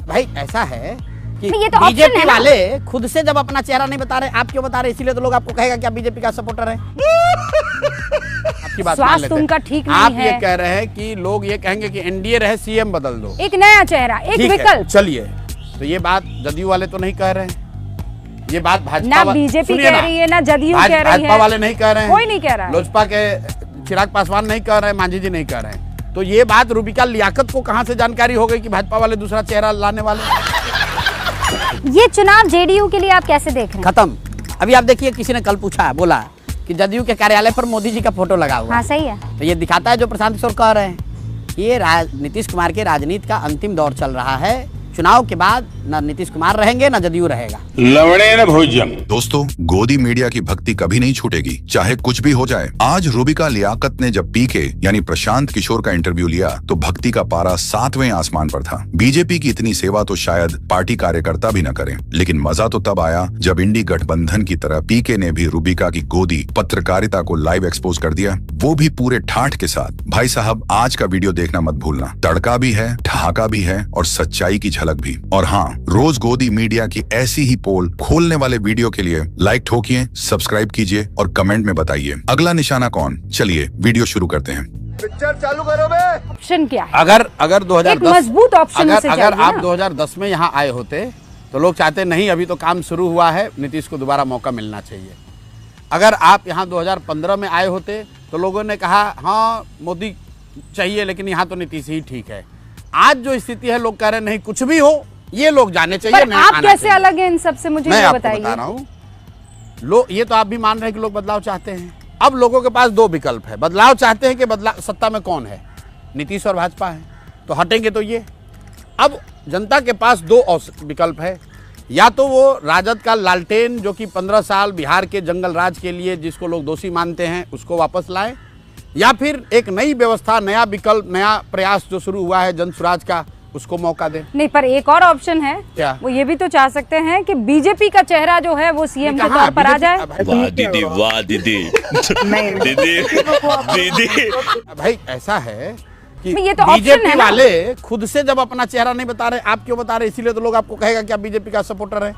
भाई ऐसा है कि ये तो बीजेपी वाले खुद से जब अपना चेहरा नहीं बता रहे, आप क्यों बता रहे? इसीलिए तो लोग आपको कहेगा कि आप बीजेपी का सपोर्टर है। आपकी बात मान लेते हैं। उनका ठीक नहीं आप है। ये कह रहे हैं कि लोग ये कहेंगे कि एनडीए रहे, सीएम बदल दो, एक नया चेहरा, एक विकल्प। चलिए, तो ये बात जदयू वाले तो नहीं कह रहे हैं, ये बात भाजपा ना बीजेपी कह रही है ना जदयू कह रही है, भाजपा वाले नहीं कह रहे हैं, कोई नहीं कह रहा है, लोजपा के चिराग पासवान नहीं कह रहे हैं, मांझी जी नहीं कह रहे हैं। तो ये बात रूबिका लियाकत को कहां से जानकारी हो गई कि भाजपा वाले दूसरा चेहरा लाने वाले? ये चुनाव जेडीयू के लिए आप कैसे देख रहे हैं? खत्म। अभी आप देखिए, किसी ने कल पूछा, बोला कि जदयू के कार्यालय पर मोदी जी का फोटो लगा हुआ। हाँ सही है। तो ये दिखाता है जो प्रशांत किशोर कह रहे हैं, ये नीतीश कुमार के राजनीति का अंतिम दौर चल रहा है। चुनाव के बाद न नीतीश कुमार रहेंगे न जदयू रहेगा। लवड़े न भोजन। दोस्तों, गोदी मीडिया की भक्ति कभी नहीं छूटेगी, चाहे कुछ भी हो जाए। आज रूबिका लियाकत ने जब पीके यानी प्रशांत किशोर का इंटरव्यू लिया तो भक्ति का पारा 7वें आसमान पर था। बीजेपी की इतनी सेवा तो शायद पार्टी कार्यकर्ता भी न करें, लेकिन मजा तो तब आया जब इंडी गठबंधन की तरह पीके ने भी रूबिका की गोदी पत्रकारिता को लाइव एक्सपोज कर दिया, वो भी पूरे ठाठ के साथ। भाई साहब, आज का वीडियो देखना मत भूलना, तड़का भी है, ठहाका भी है और सच्चाई की झलक भी। और हाँ, रोज गोदी मीडिया की ऐसी ही पोल खोलने वाले वीडियो के लिए लाइक ठोकिए, सब्सक्राइब कीजिए और कमेंट में बताइए अगला निशाना कौन। चलिए वीडियो शुरू करते हैं। पिक्चर चालू करो बे। ऑप्शन क्या है? अगर 2010 मजबूत ऑप्शन अगर आप 2010 में यहाँ आए होते तो लोग चाहते नहीं, अभी तो काम शुरू हुआ है, नीतीश को दोबारा मौका मिलना चाहिए। अगर आप यहाँ 2015 में आए होते तो लोगों ने कहा हाँ मोदी चाहिए, लेकिन यहाँ तो नीतीश ही ठीक है। आज जो स्थिति है, लोग कह रहे नहीं, कुछ भी हो ये लोग जाने चाहिए। पर आप कैसे अलग हैं इन सब से, मुझे ये बताइए। बता रहा हूँ, लोग ये तो आप भी मान रहे हैं कि लोग बदलाव चाहते हैं। अब लोगों के पास दो विकल्प है, बदलाव चाहते हैं कि बदलाव सत्ता में कौन है, नीतीश और भाजपा है, तो हटेंगे तो ये। अब जनता के पास दो विकल्प है, या तो वो राजद का लालटेन जो कि 15 साल बिहार के जंगल राज के लिए जिसको लोग दोषी मानते हैं उसको वापस लाएं, या फिर एक नई व्यवस्था, नया विकल्प, नया प्रयास जो शुरू हुआ है जन स्वराज का, उसको मौका दें। नहीं, पर एक और ऑप्शन है, क्या? वो ये भी तो चाह सकते हैं कि बीजेपी का चेहरा जो है वो सीएम के तौर पर आ जाए। वाह दीदी, वाह दीदी, दीदी, दीदी। भाई ऐसा है कि ये तो बीजेपी वाले खुद से जब अपना चेहरा नहीं बता रहे, आप क्यों बता रहे? इसीलिए तो लोग आपको कहेगा कि आप बीजेपी का सपोर्टर है।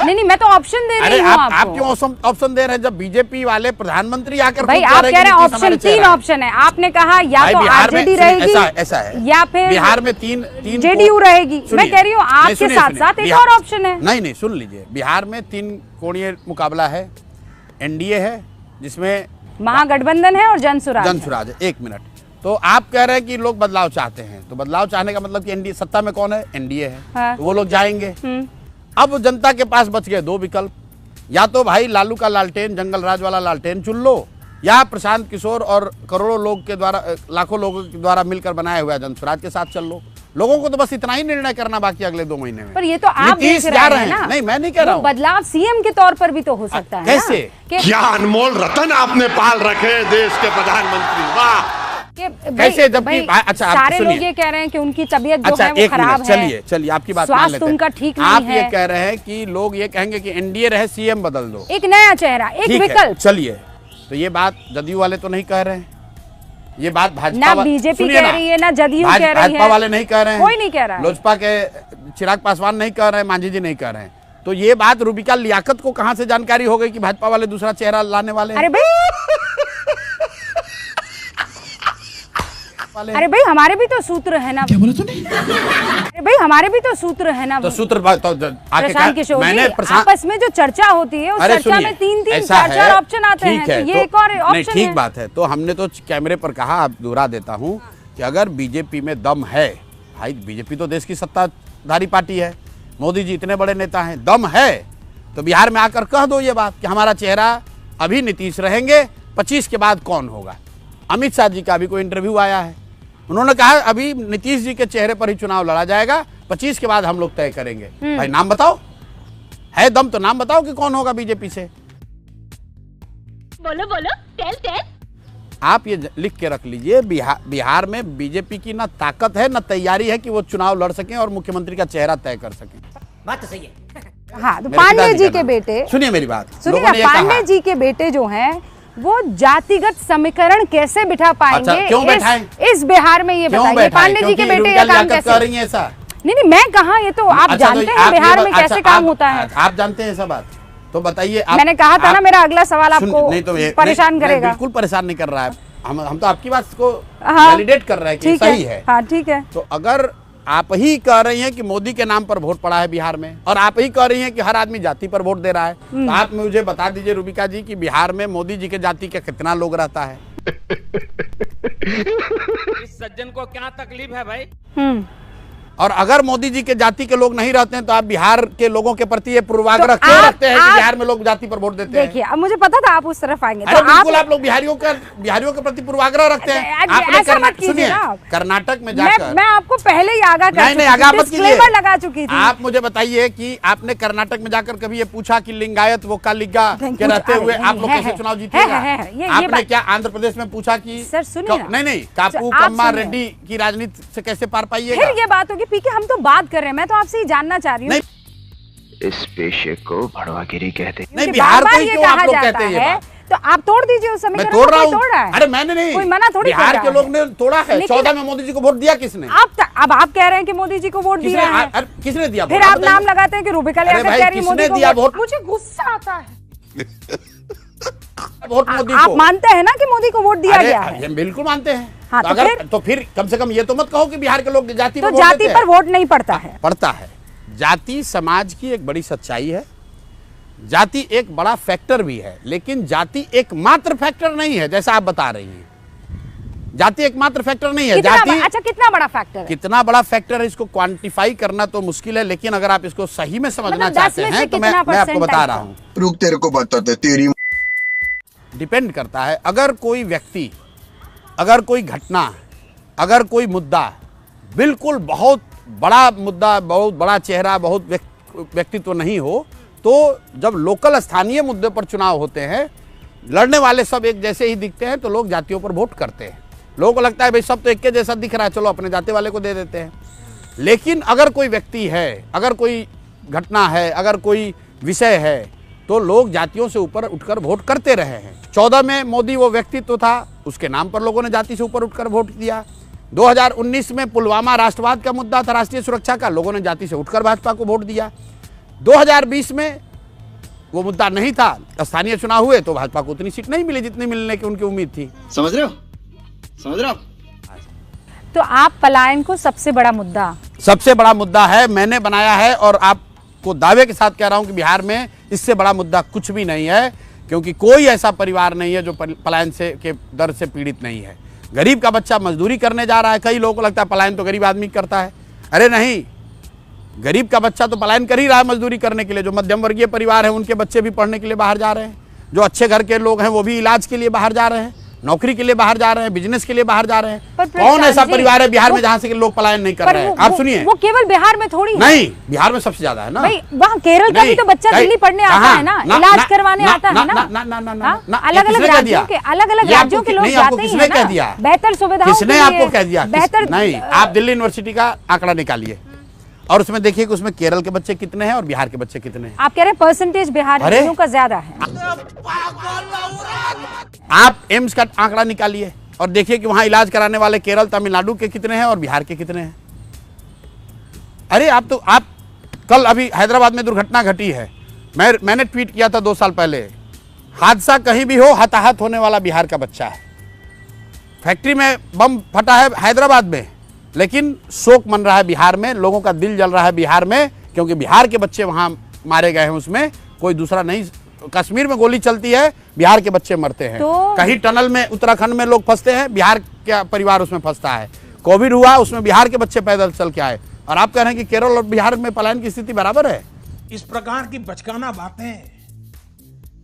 नहीं, मैं तो ऑप्शन दे रही हूँ आपको। आप क्यों ऑप्शन दे रहे हैं जब बीजेपी वाले प्रधानमंत्री आकर भाई आप कह रहे हैं ऑप्शन 3 ऑप्शन है, आपने कहा या तो आरजेडी रहेगी, ऐसा है, या फिर बिहार में तीन जेडीयू रहेगी। मैं कह रही हूँ आपके साथ साथ एक और ऑप्शन है। नहीं, सुन लीजिए, बिहार में 3 कोणीय मुकाबला है, एनडीए है जिसमें महागठबंधन है और जन स्वराज है। 1 मिनट, तो आप कह रहे हैं कि लोग बदलाव चाहते हैं, तो बदलाव चाहने का मतलब कि एनडीए सत्ता में कौन है? एनडीए है। हाँ। तो वो लोग जाएंगे। अब जनता के पास बच गए 2 विकल्प, या तो भाई लालू का लालटेन, जंगल राज वाला लालटेन चुन लो, या प्रशांत किशोर और करोड़ों लोग के द्वारा, लाखों लोगों के द्वारा मिलकर बनाया हुआ जन स्वराज के साथ चल लो। लोगों को तो बस इतना ही निर्णय करना बाकी अगले 2 महीने में। पर ये तो आप देख रहे हैं ना। नहीं, मैं नहीं कह रहा हूँ। बदलाव सीएम के तौर पर भी तो हो सकता है। कैसे? क्या अनमोल रतन आपने पाल रखे देश के प्रधानमंत्री, वाह। कैसे? जबकि अच्छा, सारे लोग ये कह रहे हैं कि उनकी तबीयत जो है वो खराब है। चलिए आपकी बात मान लेते हैं। उनका ठीक नहीं आप है। ये कह रहे हैं कि लोग ये कहेंगे कि एनडीए रहे, सीएम बदल दो, एक नया चेहरा, एक विकल्प। चलिए, तो ये बात जदयू वाले तो नहीं कह रहे हैं, ये बात भाजपा ना बीजेपी कह रही है ना जदयू कह रही है, भाजपा वाले नहीं कह रहे हैं, कोई नहीं कह रहा है, लोजपा के चिराग पासवान नहीं कह रहे हैं, मांझी जी नहीं कह रहे हैं। तो ये बात रूबिका लियाकत को कहां से जानकारी हो गई कि भाजपा वाले दूसरा चेहरा लाने वाले? अरे भाई हमारे भी तो सूत्र है ना। क्या बोला तूने? अरे भाई हमारे भी तो सूत्र है ना। तो सूत्र प्रशांत किशोर जी, आपस में जो चर्चा होती है उस चर्चा में 3-3, 4-4 ऑप्शन आते हैं, तो ये एक और ऑप्शन है। ठीक बात है, तो हमने तो कैमरे पर कहा, अब दोहरा देता हूँ कि अगर बीजेपी में दम है, भाई बीजेपी तो देश की सत्ताधारी पार्टी है, मोदी जी इतने बड़े नेता हैं, दम है तो बिहार में आकर कह दो ये बात कि हमारा चेहरा अभी नीतीश रहेंगे, 25 के बाद कौन होगा। अमित शाह जी का भी कोई इंटरव्यू आया है, उन्होंने कहा अभी नीतीश जी के चेहरे पर ही चुनाव लड़ा जाएगा, 25 के बाद हम लोग तय करेंगे। भाई नाम बताओ, है दम तो नाम बताओ कि कौन होगा बीजेपी से। बोलो बोलो, टेल। आप ये लिख के रख लीजिए, बिहार में बीजेपी की ना ताकत है ना तैयारी है कि वो चुनाव लड़ सकें और मुख्यमंत्री का चेहरा तय कर सकें। बात तो सही है। हाँ, तो पांडे जी के बेटे, सुनिए मेरी बात, सुनिए ना, पांडे जी के बेटे जो हैं वो जातिगत समीकरण कैसे बिठा पाएंगे? अच्छा, क्यों बैठाएं? इस बिहार में ये बताइए, पांडे जी के बेटे ये काम कैसे कर रही है ऐसा? नहीं, मैं कहा, ये तो आप जानते हैं बिहार में कैसे काम होता है। आप जानते हैं ऐसा बात, तो बताइए। मैंने कहा था ना, मेरा अगला सवाल आपको परेशान करेगा। बिल्कुल परेशान नहीं कर रहा है, हम तो आपकी बात को वैलिडेट कर रहे हैं कि सही है। हाँ, ठीक है। तो अगर आप ही कह रही हैं कि मोदी के नाम पर वोट पड़ा है बिहार में, और आप ही कह रही हैं कि हर आदमी जाति पर वोट दे रहा है, तो आप मुझे बता दीजिए रूबिका जी कि बिहार में मोदी जी के जाति के कितना लोग रहता है? इस सज्जन को क्या तकलीफ है भाई? और अगर मोदी जी के जाति के लोग नहीं रहते हैं तो आप बिहार के लोगों के प्रति ये पूर्वाग्रह क्यों रखते हैं कि बिहार में लोग जाति पर वोट देते हैं? देखिए, अब मुझे पता था आप उस तरफ आएंगे, तो बिल्कुल आप लोग बिहारियों के प्रति पूर्वाग्रह रखते हैं। आपने सुनिए, कर्नाटक में जाकर मैं आपको पहले ही आगाह लगा चुकी थी। आप मुझे बताइए कि आपने कर्नाटक में जाकर कभी ये पूछा कि लिंगायत वो कालिगा के रहते हुए आप लोग कैसे चुनाव जीतेगा? आपने क्या आंध्र प्रदेश में पूछा कि नहीं कापू कम्मा रेड्डी की राजनीति से कैसे पार पाइएगा? ये बात होगी पीके, हम तो बात कर रहे हैं, मैं तो आपसे ही जानना चाह रही हूँ। इस पेशे को भड़वागिरी कहते हैं। नहीं, बिहार को क्यों आप लोग कहते हैं? तो आप तोड़ दीजिए उस समीकरण को। मैं तोड़ रहा हूँ। अरे मैंने नहीं, कोई मना थोड़ी, बिहार के लोग ने तोड़ा है। 14 में मोदी जी को वोट दिया किसने? अब आप कह रहे हैं कि मोदी जी को वोट दिया है। किसने दिया? फिर आप नाम लगाते हैं कि रूबिका लियाकत कह रही है मोदी को वोट। मुझे गुस्सा आता है। वोट मोदी को आप मानते हैं ना कि मोदी को वोट दिया गया है? बिल्कुल मानते हैं। हाँ, तो फिर कम से कम ये तो मत कहो कि बिहार के लोग जाति पर वोट नहीं पड़ता है। पड़ता है। जाति समाज की एक बड़ी सच्चाई है, जाति एक बड़ा फैक्टर भी है, लेकिन जाति एकमात्र फैक्टर नहीं है जैसा आप बता रही हैं। जाति एकमात्र फैक्टर नहीं है। जाति अच्छा, कितना बड़ा फैक्टर है? कितना बड़ा फैक्टर है इसको क्वांटिफाई करना तो मुश्किल है, लेकिन अगर आप इसको सही में समझना चाहते हैं तो मैं आपको बता रहा हूँ। रुक, तेरे को बताते, तेरी डिपेंड करता है। अगर कोई व्यक्ति, अगर कोई घटना, अगर कोई मुद्दा बिल्कुल बहुत बड़ा मुद्दा, बहुत बड़ा चेहरा, बहुत व्यक्तित्व नहीं हो, तो जब लोकल स्थानीय मुद्दे पर चुनाव होते हैं, लड़ने वाले सब एक जैसे ही दिखते हैं तो लोग जातियों पर वोट करते हैं। लोगों को लगता है भाई सब तो एक के जैसा दिख रहा है, चलो अपने जाति वाले को दे देते हैं। लेकिन अगर कोई व्यक्ति है, अगर कोई घटना है, अगर कोई विषय है, तो लोग जातियों से ऊपर उठकर वोट करते रहे हैं। 14 में मोदी वो व्यक्तित्व था, उसके नाम पर लोगों ने जाति से ऊपर उठकर वोट दिया। 2019 में पुलवामा राष्ट्रवाद का मुद्दा था, राष्ट्रीय सुरक्षा का, लोगों ने जाति से उठकर भाजपा को वोट दिया। 2020 में वो मुद्दा नहीं था, स्थानीय चुनाव हुए तो भाजपा को उतनी सीट नहीं मिली जितनी मिलने की उनकी उम्मीद थी। समझ रहे हो? तो आप पलायन को सबसे बड़ा मुद्दा है, मैंने बनाया है, और आपको दावे के साथ कह रहा हूं कि बिहार में इससे बड़ा मुद्दा कुछ भी नहीं है, क्योंकि कोई ऐसा परिवार नहीं है जो पलायन से के दर से पीड़ित नहीं है। गरीब का बच्चा मजदूरी करने जा रहा है, कई लोगों को लगता है पलायन तो गरीब आदमी करता है। अरे नहीं, गरीब का बच्चा तो पलायन कर ही रहा है मजदूरी करने के लिए। जो मध्यम वर्गीय परिवार है उनके बच्चे भी पढ़ने के लिए बाहर जा रहे हैं, जो अच्छे घर के लोग हैं वो भी इलाज के लिए बाहर जा रहे हैं, नौकरी के लिए बाहर जा रहे हैं, बिजनेस के लिए बाहर जा रहे हैं। कौन ऐसा परिवार है बिहार में जहां से लोग पलायन नहीं कर रहे हैं? आप सुनिए, वो केवल बिहार में थोड़ी नहीं, बिहार में सबसे ज्यादा है ना। वहाँ केरल का भी तो बच्चा दिल्ली पढ़ने आता है ना, इलाज करवाने आता है ना। अलग-अलग राज्यों के लोग जाते हैं ना, बेहतर सुविधाओं। किसने आपको कह दिया? नहीं, आप दिल्ली यूनिवर्सिटी का आंकड़ा निकालिए और उसमें देखिए कि उसमें केरल के बच्चे कितने हैं और बिहार के बच्चे कितने हैं। आप कह रहे हैं परसेंटेज बिहार का ज्यादा है। आप एम्स का आंकड़ा निकालिए और देखिए कि वहां इलाज कराने वाले केरल, तमिलनाडु के कितने हैं और बिहार के कितने हैं। अरे आप कल अभी हैदराबाद में दुर्घटना घटी है, मैंने ट्वीट किया था 2 साल पहले, हादसा कहीं भी हो, हताहत होने वाला बिहार का बच्चा है। फैक्ट्री में बम फटा है हैदराबाद में, लेकिन शोक मन रहा है बिहार में, लोगों का दिल जल रहा है बिहार में, क्योंकि बिहार के बच्चे वहां मारे गए हैं, उसमें कोई दूसरा नहीं। कश्मीर में गोली चलती है, बिहार के बच्चे मरते हैं। कहीं टनल में उत्तराखंड में लोग फंसते हैं, बिहार का परिवार उसमें फंसता है। कोविड हुआ, उसमें बिहार के बच्चे पैदल चल के आए, और आप कह रहे हैं कि केरल और बिहार में पलायन की स्थिति बराबर है। इस प्रकार की बचकाना बातें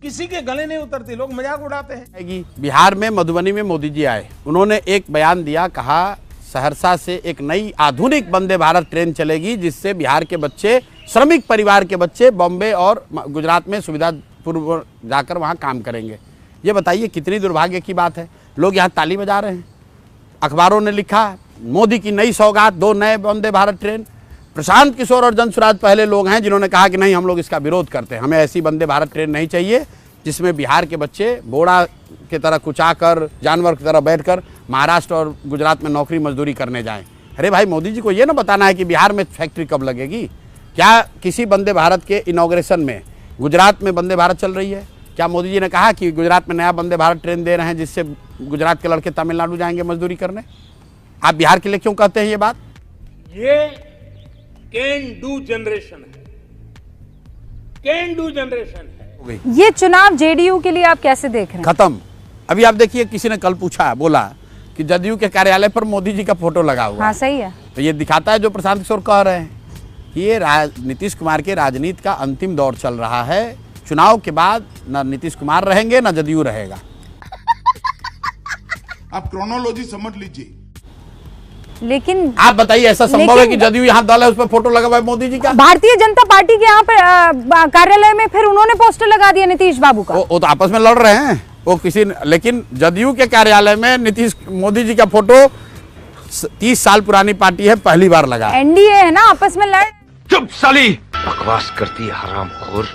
किसी के गले नहीं उतरती, लोग मजाक उड़ाते हैं। बिहार में मधुबनी में मोदी जी आए, उन्होंने एक बयान दिया, कहा सहरसा से एक नई आधुनिक वंदे भारत ट्रेन चलेगी, जिससे बिहार के बच्चे, श्रमिक परिवार के बच्चे बॉम्बे और गुजरात में सुविधा पूर्व जाकर वहाँ काम करेंगे। ये बताइए कितनी दुर्भाग्य की बात है। लोग यहाँ ताली बजा रहे हैं, अखबारों ने लिखा मोदी की नई सौगात, 2 नए वंदे भारत ट्रेन। प्रशांत किशोर और जनसुराज पहले लोग हैं जिन्होंने कहा कि नहीं, हम लोग इसका विरोध करते हैं, हमें ऐसी वंदे भारत ट्रेन नहीं चाहिए जिसमें बिहार के बच्चे बोड़ा की तरह कुचाकर, जानवर की तरह बैठकर महाराष्ट्र और गुजरात में नौकरी मजदूरी करने जाएं। अरे भाई, मोदी जी को ये ना बताना है कि बिहार में फैक्ट्री कब लगेगी। क्या किसी वंदे भारत के इनॉग्रेशन में गुजरात में वंदे भारत चल रही है? क्या मोदी जी ने कहा कि गुजरात में नया वंदे भारत ट्रेन दे रहे हैं जिससे गुजरात के लड़के तमिलनाडु जाएंगे मजदूरी करने? आप बिहार के लिए क्यों कहते हैं ये बात? ये कैन डू जनरेशन है, कैन डू जनरेशन है। ये चुनाव जेडीयू के लिए आप कैसे देख रहे हैं? खत्म। अभी आप देखिए, किसी ने कल पूछा, बोला कि जदयू के कार्यालय पर मोदी जी का फोटो लगा हुआ। हाँ, सही है। तो ये दिखाता है जो प्रशांत किशोर कह रहे हैं कि ये नीतीश कुमार के राजनीति का अंतिम दौर चल रहा है। चुनाव के बाद न नीतीश कुमार रहेंगे न जदयू रहेगा। आप क्रोनोलॉजी समझ लीजिए। लेकिन आप बताइए, ऐसा संभव है कि जदयू यहाँ दल है उस पर फोटो लगा हुआ है मोदी जी का? भारतीय जनता पार्टी के यहाँ पर कार्यालय में फिर उन्होंने पोस्टर लगा दिया नीतीश बाबू का। वो तो आपस में लड़ रहे हैं वो किसी, लेकिन जदयू के कार्यालय में नीतीश मोदी जी का फोटो 30 साल पुरानी पार्टी है, पहली बार लगा। एनडीए है ना, आपस में लड़। चुप साली, बकवास करती है हरामखोर।